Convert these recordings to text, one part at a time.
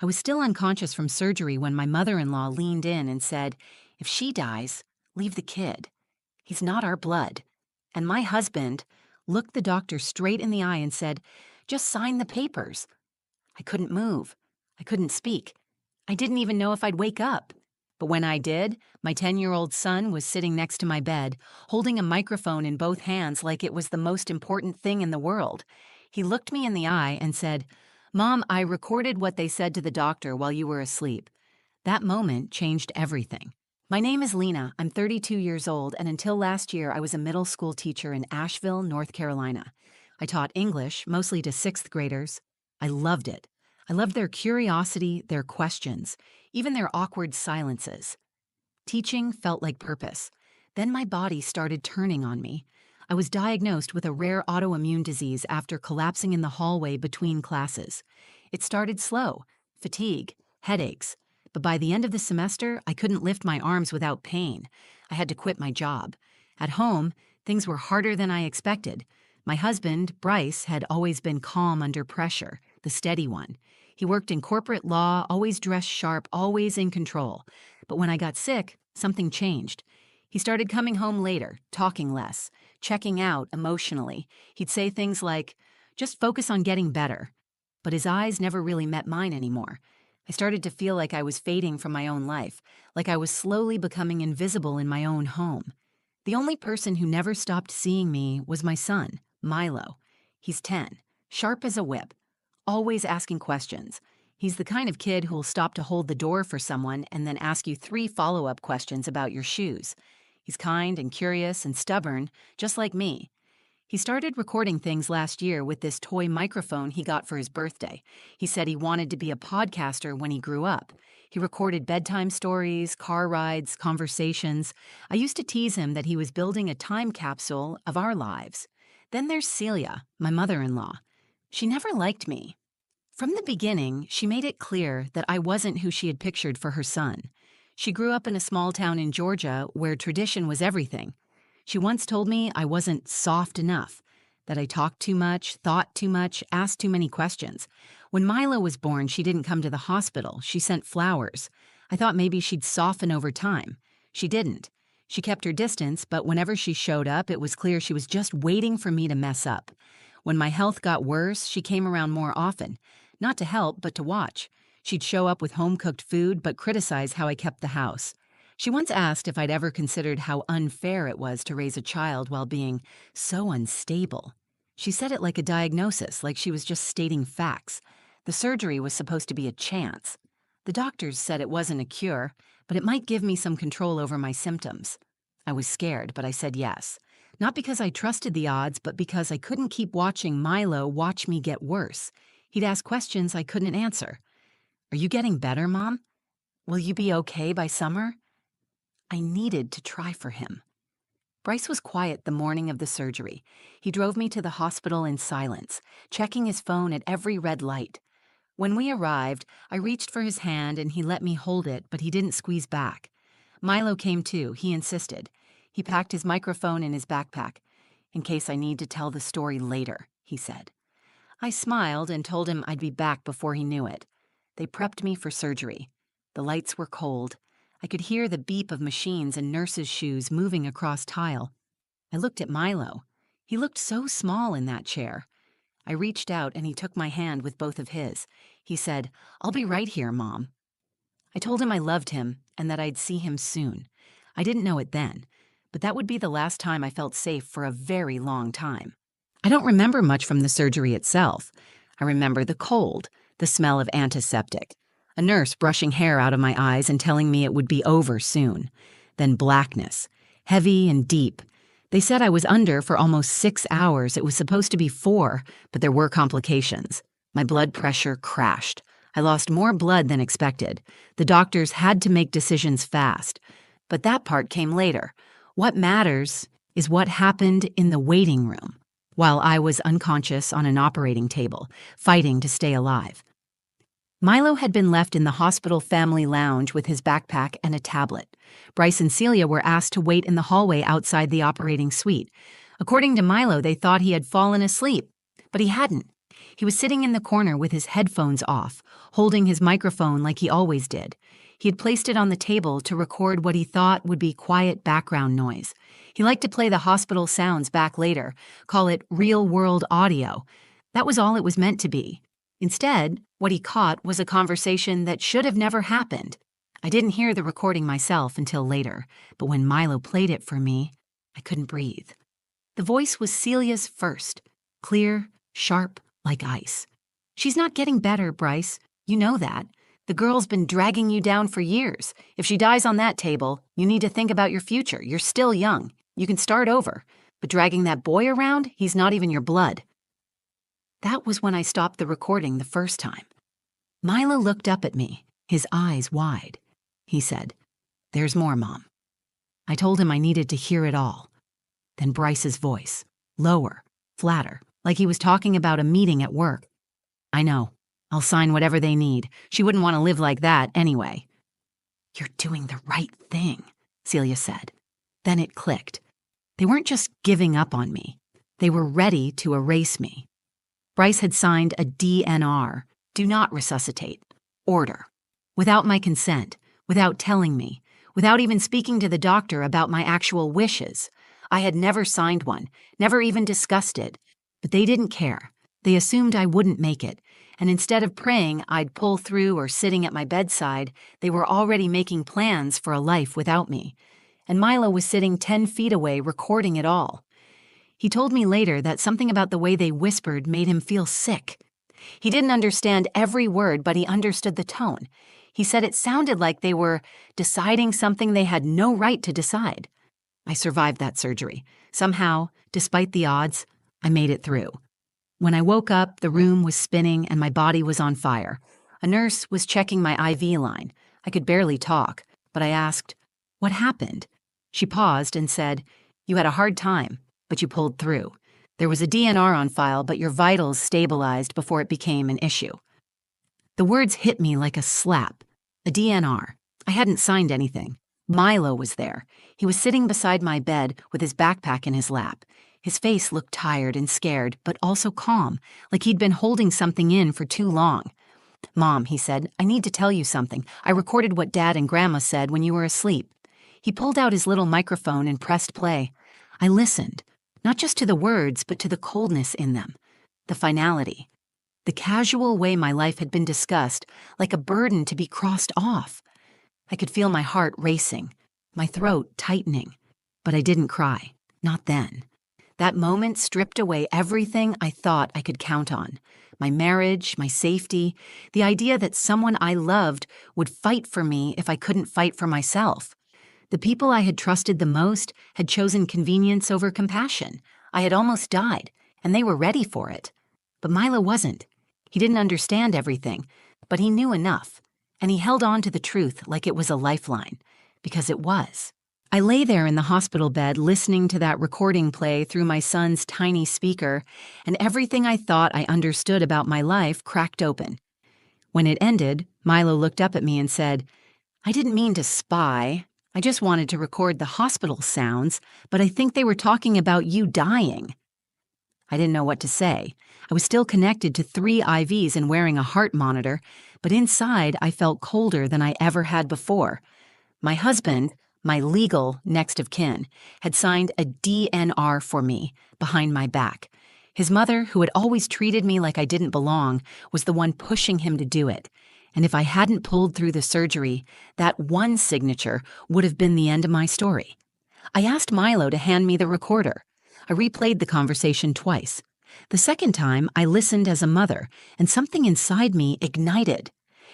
I was still unconscious from surgery when my mother-in-law leaned in and said, "If she dies, leave the kid. He's not our blood." And my husband looked the doctor straight in the eye and said, "Just sign the papers." I couldn't move. I couldn't speak. I didn't even know if I'd wake up. But when I did, my 10-year-old son was sitting next to my bed, holding a microphone in both hands like it was the most important thing in the world. He looked me in the eye and said, "Mom, I recorded what they said to the doctor while you were asleep." That moment changed everything. My name is Lena. I'm 32 years old, and until last year, I was a middle school teacher in Asheville, North Carolina. I taught English, mostly to 6th graders. I loved it. I loved their curiosity, their questions, even their awkward silences. Teaching felt like purpose. Then my body started turning on me. I was diagnosed with a rare autoimmune disease after collapsing in the hallway between classes. It started slow, fatigue, headaches, but by the end of the semester, I couldn't lift my arms without pain. I had to quit my job. At home, things were harder than I expected. My husband, Bryce, had always been calm under pressure, the steady one. He worked in corporate law, always dressed sharp, always in control. But when I got sick, something changed. He started coming home later, talking less, checking out emotionally. He'd say things like, "Just focus on getting better." But his eyes never really met mine anymore. I started to feel like I was fading from my own life, like I was slowly becoming invisible in my own home. The only person who never stopped seeing me was my son, Milo. He's 10, sharp as a whip, always asking questions. He's the kind of kid who'll stop to hold the door for someone and then ask you 3 follow-up questions about your shoes. He's kind and curious and stubborn, just like me. He started recording things last year with this toy microphone he got for his birthday. He said he wanted to be a podcaster when he grew up. He recorded bedtime stories, car rides, conversations. I used to tease him that he was building a time capsule of our lives. Then there's Celia, my mother-in-law. She never liked me. From the beginning, she made it clear that I wasn't who she had pictured for her son. She grew up in a small town in Georgia where tradition was everything. She once told me I wasn't soft enough, that I talked too much, thought too much, asked too many questions. When Milo was born, she didn't come to the hospital. She sent flowers. I thought maybe she'd soften over time. She didn't. She kept her distance, but whenever she showed up, it was clear she was just waiting for me to mess up. When my health got worse, she came around more often. Not to help, but to watch. She'd show up with home-cooked food, but criticize how I kept the house. She once asked if I'd ever considered how unfair it was to raise a child while being so unstable. She said it like a diagnosis, like she was just stating facts. The surgery was supposed to be a chance. The doctors said it wasn't a cure, but it might give me some control over my symptoms. I was scared, but I said yes. Not because I trusted the odds, but because I couldn't keep watching Milo watch me get worse. He'd ask questions I couldn't answer. "Are you getting better, Mom? Will you be okay by summer?" I needed to try for him. Bryce was quiet the morning of the surgery. He drove me to the hospital in silence, checking his phone at every red light. When we arrived, I reached for his hand and he let me hold it, but he didn't squeeze back. Milo came too. He insisted. He packed his microphone in his backpack. "In case I need to tell the story later," he said. I smiled and told him I'd be back before he knew it. They prepped me for surgery. The lights were cold. I could hear the beep of machines and nurses' shoes moving across tile. I looked at Milo. He looked so small in that chair. I reached out and he took my hand with both of his. He said, "I'll be right here, Mom." I told him I loved him and that I'd see him soon. I didn't know it then, but that would be the last time I felt safe for a very long time. I don't remember much from the surgery itself. I remember the cold, the smell of antiseptic, a nurse brushing hair out of my eyes and telling me it would be over soon. Then blackness, heavy and deep. They said I was under for almost 6 hours. It was supposed to be 4, but there were complications. My blood pressure crashed. I lost more blood than expected. The doctors had to make decisions fast. But that part came later. What matters is what happened in the waiting room, while I was unconscious on an operating table, fighting to stay alive. Milo had been left in the hospital family lounge with his backpack and a tablet. Bryce and Celia were asked to wait in the hallway outside the operating suite. According to Milo, they thought he had fallen asleep, but he hadn't. He was sitting in the corner with his headphones off, holding his microphone like he always did. He had placed it on the table to record what he thought would be quiet background noise. He liked to play the hospital sounds back later, call it real-world audio. That was all it was meant to be. Instead, what he caught was a conversation that should have never happened. I didn't hear the recording myself until later, but when Milo played it for me, I couldn't breathe. The voice was Celia's first, clear, sharp, like ice. "She's not getting better, Bryce. You know that. The girl's been dragging you down for years. If she dies on that table, you need to think about your future. You're still young. You can start over. But dragging that boy around, he's not even your blood." That was when I stopped the recording the first time. Milo looked up at me, his eyes wide. He said, "There's more, Mom." I told him I needed to hear it all. Then Bryce's voice, lower, flatter, like he was talking about a meeting at work. "I know. I'll sign whatever they need. She wouldn't want to live like that anyway." "You're doing the right thing," Celia said. Then it clicked. They weren't just giving up on me. They were ready to erase me. Bryce had signed a DNR, do not resuscitate, order, without my consent, without telling me, without even speaking to the doctor about my actual wishes. I had never signed one, never even discussed it, but they didn't care. They assumed I wouldn't make it, and instead of praying I'd pull through or sitting at my bedside, they were already making plans for a life without me. And Milo was sitting 10 feet away recording it all. He told me later that something about the way they whispered made him feel sick. He didn't understand every word, but he understood the tone. He said it sounded like they were deciding something they had no right to decide. I survived that surgery. Somehow, despite the odds, I made it through. When I woke up, the room was spinning and my body was on fire. A nurse was checking my IV line. I could barely talk, but I asked, "What happened?" She paused and said, "You had a hard time, but you pulled through. There was a DNR on file, but your vitals stabilized before it became an issue." The words hit me like a slap. A DNR. I hadn't signed anything. Milo was there. He was sitting beside my bed with his backpack in his lap. His face looked tired and scared, but also calm, like he'd been holding something in for too long. "Mom," he said, "I need to tell you something. I recorded what Dad and Grandma said when you were asleep." He pulled out his little microphone and pressed play. I listened, not just to the words, but to the coldness in them, the finality, the casual way my life had been discussed, like a burden to be crossed off. I could feel my heart racing, my throat tightening, but I didn't cry, not then. That moment stripped away everything I thought I could count on. My marriage, my safety, the idea that someone I loved would fight for me if I couldn't fight for myself. The people I had trusted the most had chosen convenience over compassion. I had almost died, and they were ready for it. But Milo wasn't. He didn't understand everything, but he knew enough, and he held on to the truth like it was a lifeline, because it was. I lay there in the hospital bed listening to that recording play through my son's tiny speaker, and everything I thought I understood about my life cracked open. When it ended, Milo looked up at me and said, "I didn't mean to spy. I just wanted to record the hospital sounds, but I think they were talking about you dying." I didn't know what to say. I was still connected to 3 IVs and wearing a heart monitor, but inside I felt colder than I ever had before. My husband, my legal next of kin, had signed a DNR for me behind my back. His mother, who had always treated me like I didn't belong, was the one pushing him to do it. And if I hadn't pulled through the surgery, that one signature would have been the end of my story. I asked Milo to hand me the recorder. I replayed the conversation twice. The second time, I listened as a mother, and something inside me ignited.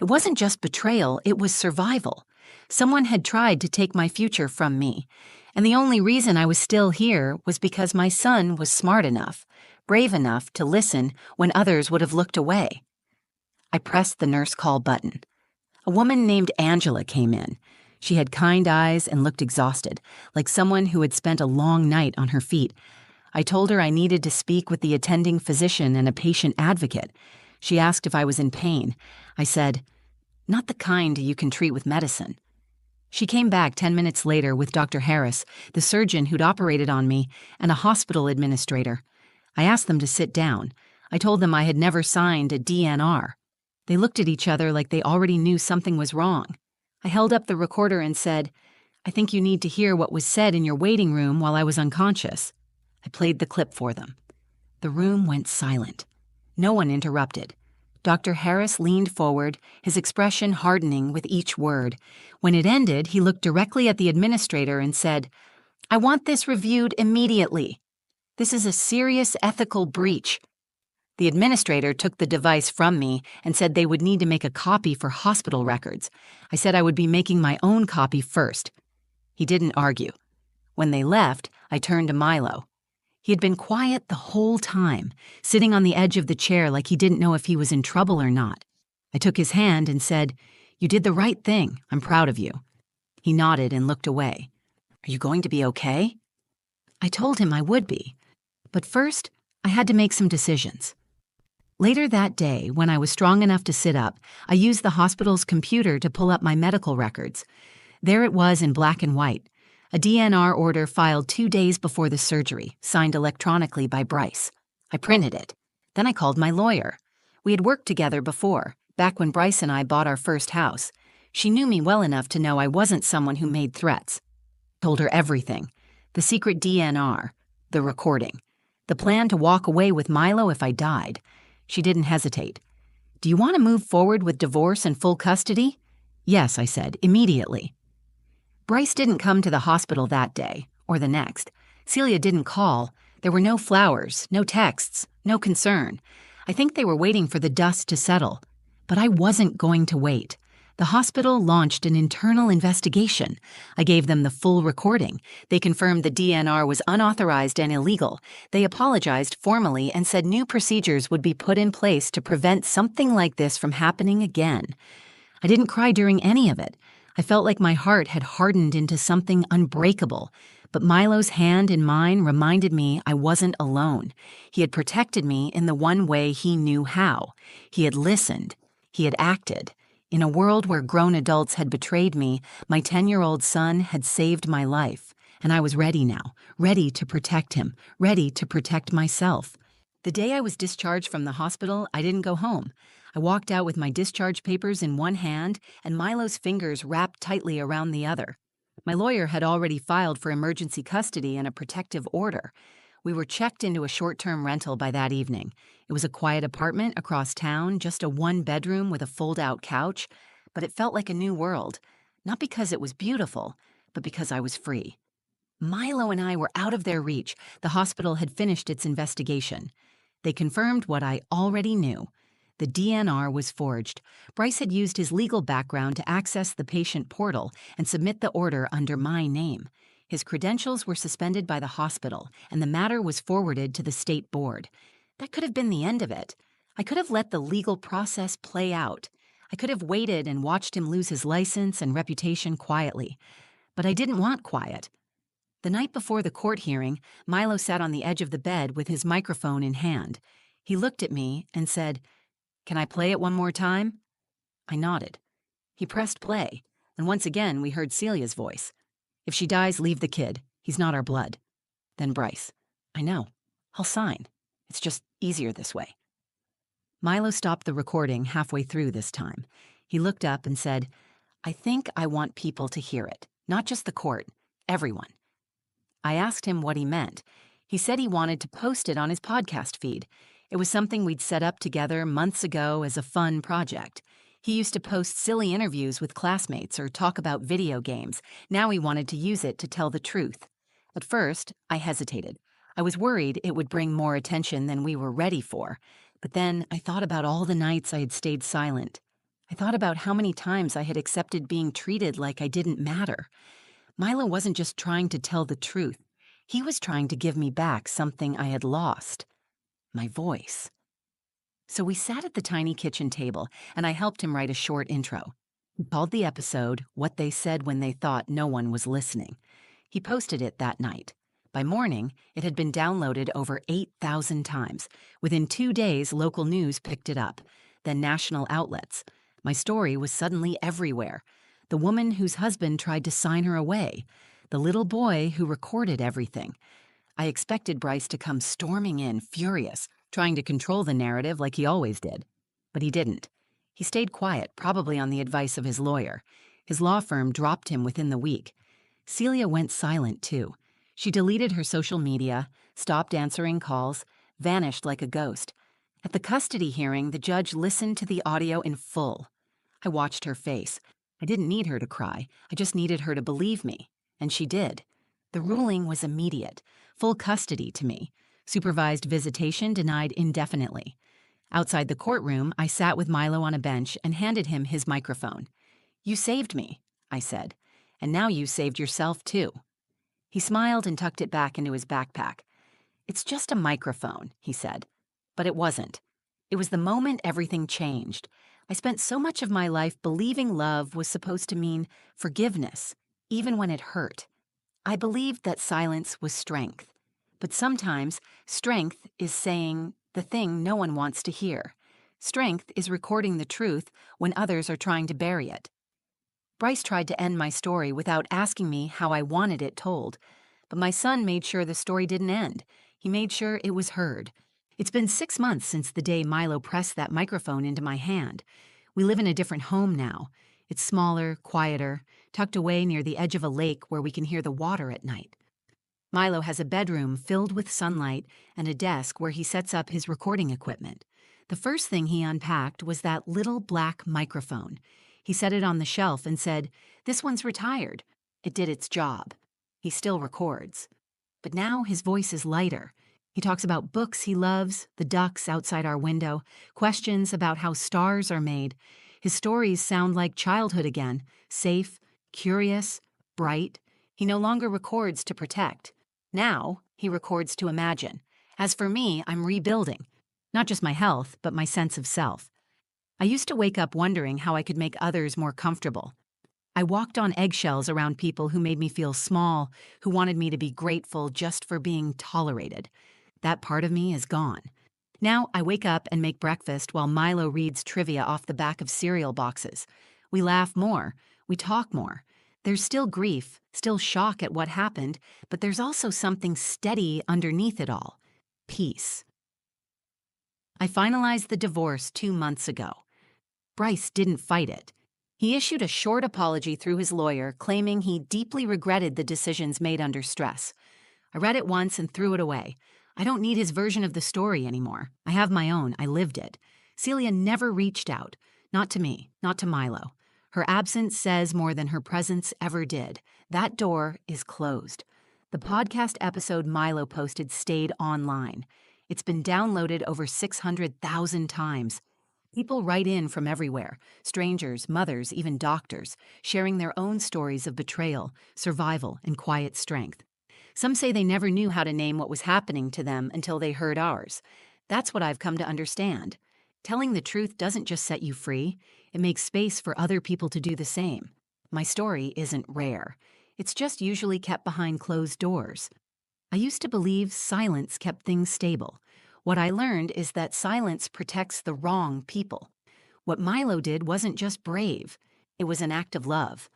It wasn't just betrayal, it was survival. Someone had tried to take my future from me, and the only reason I was still here was because my son was smart enough, brave enough to listen when others would have looked away. I pressed the nurse call button. A woman named Angela came in. She had kind eyes and looked exhausted, like someone who had spent a long night on her feet. I told her I needed to speak with the attending physician and a patient advocate. She asked if I was in pain. I said, "Not the kind you can treat with medicine." She came back 10 minutes later with Dr. Harris, the surgeon who'd operated on me, and a hospital administrator. I asked them to sit down. I told them I had never signed a DNR. They looked at each other like they already knew something was wrong. I held up the recorder and said, "I think you need to hear what was said in your waiting room while I was unconscious." I played the clip for them. The room went silent. No one interrupted. Dr. Harris leaned forward, his expression hardening with each word. When it ended, he looked directly at the administrator and said, "I want this reviewed immediately. This is a serious ethical breach." The administrator took the device from me and said they would need to make a copy for hospital records. I said I would be making my own copy first. He didn't argue. When they left, I turned to Milo. He had been quiet the whole time, sitting on the edge of the chair like he didn't know if he was in trouble or not. I took his hand and said, "You did the right thing. I'm proud of you." He nodded and looked away. "Are you going to be okay?" I told him I would be. But first, I had to make some decisions. Later that day, when I was strong enough to sit up, I used the hospital's computer to pull up my medical records. There it was in black and white. A DNR order filed 2 days before the surgery, signed electronically by Bryce. I printed it. Then I called my lawyer. We had worked together before, back when Bryce and I bought our first house. She knew me well enough to know I wasn't someone who made threats. Told her everything. The secret DNR, the recording, the plan to walk away with Milo if I died. She didn't hesitate. "Do you want to move forward with divorce and full custody?" "Yes," I said, "immediately." Bryce didn't come to the hospital that day, or the next. Celia didn't call. There were no flowers, no texts, no concern. I think they were waiting for the dust to settle. But I wasn't going to wait. The hospital launched an internal investigation. I gave them the full recording. They confirmed the DNR was unauthorized and illegal. They apologized formally and said new procedures would be put in place to prevent something like this from happening again. I didn't cry during any of it. I felt like my heart had hardened into something unbreakable, but Milo's hand in mine reminded me I wasn't alone. He had protected me in the one way he knew how. He had listened. He had acted. In a world where grown adults had betrayed me, my 10-year-old son had saved my life, and I was ready now, ready to protect him, ready to protect myself. The day I was discharged from the hospital, I didn't go home. I walked out with my discharge papers in one hand and Milo's fingers wrapped tightly around the other. My lawyer had already filed for emergency custody and a protective order. We were checked into a short-term rental by that evening. It was a quiet apartment across town, just a one-bedroom with a fold-out couch, but it felt like a new world, not because it was beautiful, but because I was free. Milo and I were out of their reach. The hospital had finished its investigation. They confirmed what I already knew. The DNR was forged. Bryce had used his legal background to access the patient portal and submit the order under my name. His credentials were suspended by the hospital, and the matter was forwarded to the state board. That could have been the end of it. I could have let the legal process play out. I could have waited and watched him lose his license and reputation quietly. But I didn't want quiet. The night before the court hearing, Milo sat on the edge of the bed with his microphone in hand. He looked at me and said, "Can I play it one more time?" I nodded. He pressed play, and once again we heard Celia's voice. "If she dies, leave the kid. He's not our blood." Then Bryce, "I know. I'll sign. It's just easier this way." Milo stopped the recording halfway through this time. He looked up and said, "I think I want people to hear it, not just the court, everyone." I asked him what he meant. He said he wanted to post it on his podcast feed. It was something we'd set up together months ago as a fun project. He used to post silly interviews with classmates or talk about video games. Now he wanted to use it to tell the truth. At first, I hesitated. I was worried it would bring more attention than we were ready for. But then I thought about all the nights I had stayed silent. I thought about how many times I had accepted being treated like I didn't matter. Milo wasn't just trying to tell the truth. He was trying to give me back something I had lost. My voice. So we sat at the tiny kitchen table, and I helped him write a short intro. He called the episode "What They Said When They Thought No One Was Listening." He posted it that night. By morning, it had been downloaded over 8,000 times. Within 2 days, local news picked it up, then national outlets. My story was suddenly everywhere. The woman whose husband tried to sign her away. The little boy who recorded everything. I expected Bryce to come storming in, furious. trying to control the narrative like he always did. But he didn't. He stayed quiet, probably on the advice of his lawyer. His law firm dropped him within the week. Celia went silent, too. She deleted her social media, stopped answering calls, vanished like a ghost. At the custody hearing, the judge listened to the audio in full. I watched her face. I didn't need her to cry. I just needed her to believe me. And she did. The ruling was immediate. Full custody to me. Supervised visitation denied indefinitely. Outside the courtroom, I sat with Milo on a bench and handed him his microphone. "You saved me," I said, "and now you saved yourself, too." He smiled and tucked it back into his backpack. "It's just a microphone," he said. But it wasn't. It was the moment everything changed. I spent so much of my life believing love was supposed to mean forgiveness, even when it hurt. I believed that silence was strength. But sometimes, strength is saying the thing no one wants to hear. Strength is recording the truth when others are trying to bury it. Bryce tried to end my story without asking me how I wanted it told. But my son made sure the story didn't end. He made sure it was heard. It's been 6 months since the day Milo pressed that microphone into my hand. We live in a different home now. It's smaller, quieter, tucked away near the edge of a lake where we can hear the water at night. Milo has a bedroom filled with sunlight and a desk where he sets up his recording equipment. The first thing he unpacked was that little black microphone. He set it on the shelf and said, "This one's retired. It did its job." He still records. But now his voice is lighter. He talks about books he loves, the ducks outside our window, questions about how stars are made. His stories sound like childhood again, safe, curious, bright. He no longer records to protect. Now he records to imagine. As for me, I'm rebuilding. Not just my health, but my sense of self. I used to wake up wondering how I could make others more comfortable. I walked on eggshells around people who made me feel small, who wanted me to be grateful just for being tolerated. That part of me is gone. Now I wake up and make breakfast while Milo reads trivia off the back of cereal boxes. We laugh more. We talk more. There's still grief, still shock at what happened, but there's also something steady underneath it all. Peace. I finalized the divorce 2 months ago. Bryce didn't fight it. He issued a short apology through his lawyer, claiming he deeply regretted the decisions made under stress. I read it once and threw it away. I don't need his version of the story anymore. I have my own. I lived it. Celia never reached out. Not to me, not to Milo. Her absence says more than her presence ever did. That door is closed. The podcast episode Milo posted stayed online. It's been downloaded over 600,000 times. People write in from everywhere, strangers, mothers, even doctors, sharing their own stories of betrayal, survival, and quiet strength. Some say they never knew how to name what was happening to them until they heard ours. That's what I've come to understand. Telling the truth doesn't just set you free, it makes space for other people to do the same. My story isn't rare. It's just usually kept behind closed doors. I used to believe silence kept things stable. What I learned is that silence protects the wrong people. What Milo did wasn't just brave. It was an act of love.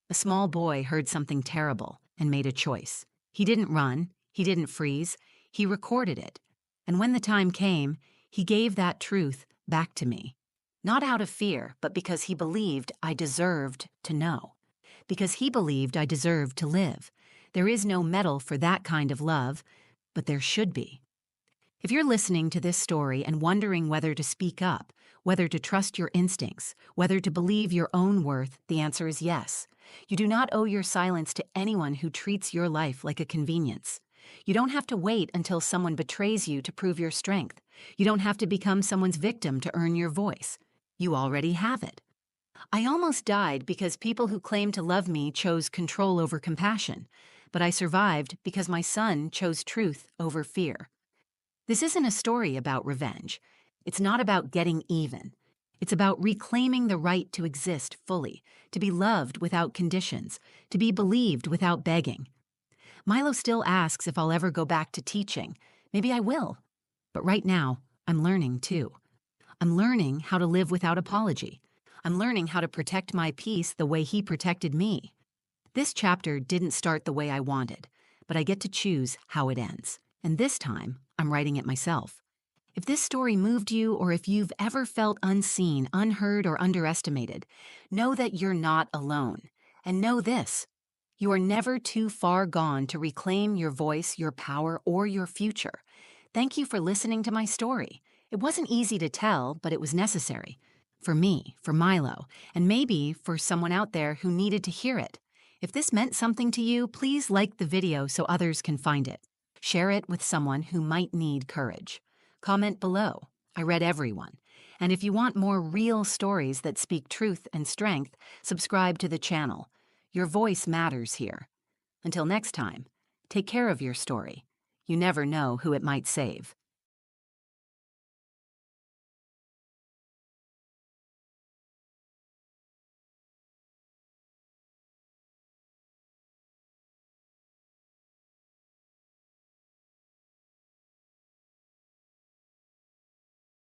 A small boy heard something terrible and made a choice. He didn't run. He didn't freeze. He recorded it. And when the time came, he gave that truth back to me. Not out of fear, but because he believed I deserved to know. Because he believed I deserved to live. There is no medal for that kind of love, but there should be. If you're listening to this story and wondering whether to speak up, whether to trust your instincts, whether to believe your own worth, the answer is yes. You do not owe your silence to anyone who treats your life like a convenience. You don't have to wait until someone betrays you to prove your strength. You don't have to become someone's victim to earn your voice. You already have it. I almost died because people who claimed to love me chose control over compassion, but I survived because my son chose truth over fear. This isn't a story about revenge. It's not about getting even. It's about reclaiming the right to exist fully, to be loved without conditions, to be believed without begging. Milo still asks if I'll ever go back to teaching. Maybe I will. But right now, I'm learning too. I'm learning how to live without apology. I'm learning how to protect my peace the way he protected me. This chapter didn't start the way I wanted, but I get to choose how it ends. And this time, I'm writing it myself. If this story moved you or if you've ever felt unseen, unheard, or underestimated, know that you're not alone. And know this: you are never too far gone to reclaim your voice, your power, or your future. Thank you for listening to my story. It wasn't easy to tell, but it was necessary. For me, for Milo, and maybe for someone out there who needed to hear it. If this meant something to you, please like the video so others can find it. Share it with someone who might need courage. Comment below. I read everyone. And if you want more real stories that speak truth and strength, subscribe to the channel. Your voice matters here. Until next time, take care of your story. You never know who it might save.